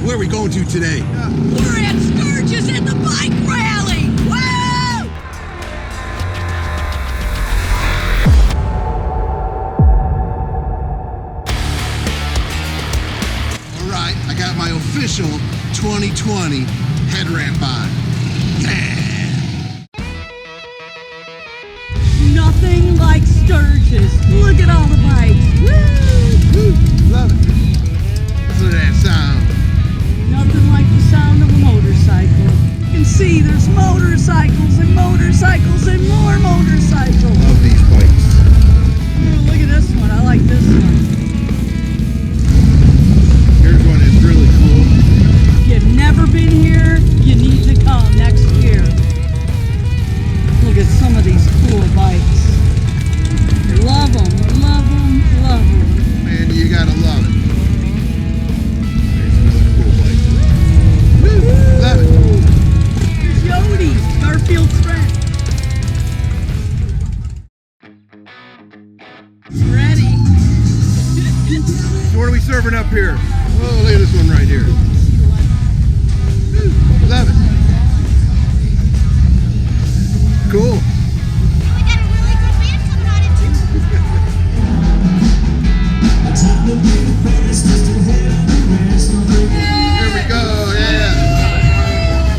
Where are we going to today? We're at Sturgis at the bike rally! Woo! All right, I got my official 2020 head ramp on. Yeah! Nothing like Sturgis. Look at all the bikes. Woo! Love it. Listen to that sound. Nothing like the sound of a motorcycle. You can see there's motorcycles and motorcycles and more motorcycles. Love these bikes. Oh, look at this one. I like this one. Here's one that's really cool. If you've never been here, you need to come next year. Look at some of these cool bikes. Love them, love them, love them. Man, you gotta love it. There's another cool bike. Woo! Love it. Here's Yodi, Garfield Trent. Ready. So what are we serving up here? Oh, look at this one right here. Woo! Love it. Cool. We got a really good band coming on in too. Here we go, yeah.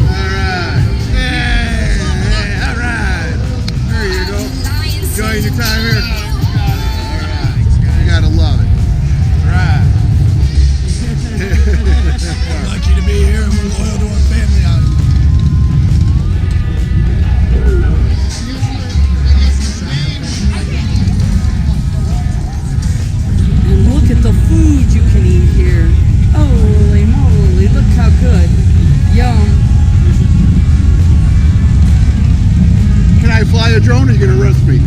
All right. Yeah, all right. There you go. Enjoying your time here. All right. You gotta love it. All right. We're lucky to be here and we're loyal to our family out here. And look at the food you can eat here. Holy moly, look how good. Yum. Can I fly a drone or are you gonna arrest me?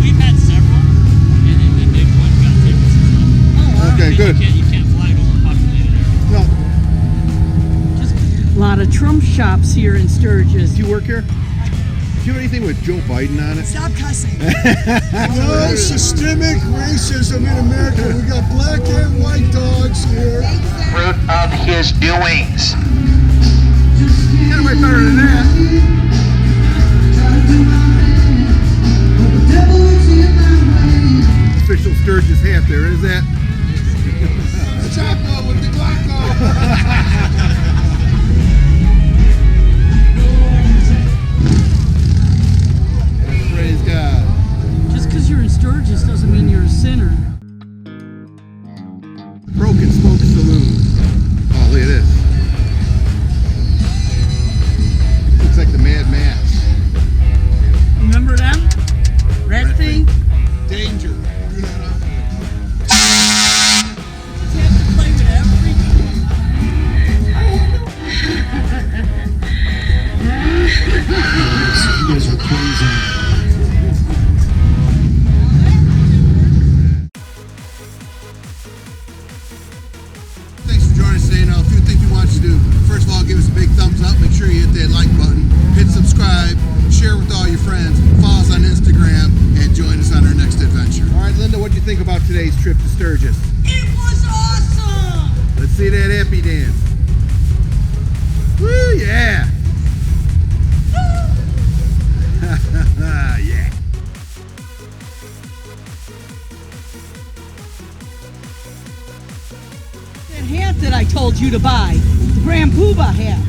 We've had several, and they've won got tickets and stuff. Oh, wow. Okay, good. You can't fly it overpopulated areas. No. Just a lot of Trump shops here in Sturgis. Do you work here? Do you have anything with Joe Biden on it? Stop cussing. No systemic racism in America. We got black and white dogs here. Fruit of his doings. You got way better than that. Official Sturgis hat there, is that? Chapo with the Glocko. Praise God. Just because you're in Sturgis doesn't mean you're a sinner. Broken Smoke Saloon. Oh, look at this. Looks like the Mad Max. Remember them? Red thing? Danger. Do not operate. You have to play with everything. You guys are crazy. Thanks for joining us today. Now, a few things we want you to do. First of all, give us a big thumbs up. Make sure you hit that like button. Hit subscribe. Share with all your friends. Follow us on Instagram. And join us on our next adventure. All right, Linda, what do you think about today's trip to Sturgis? It was awesome! Let's see that happy dance. Woo, yeah. Yeah. That hat that I told you to buy, the Grand Poobah hat.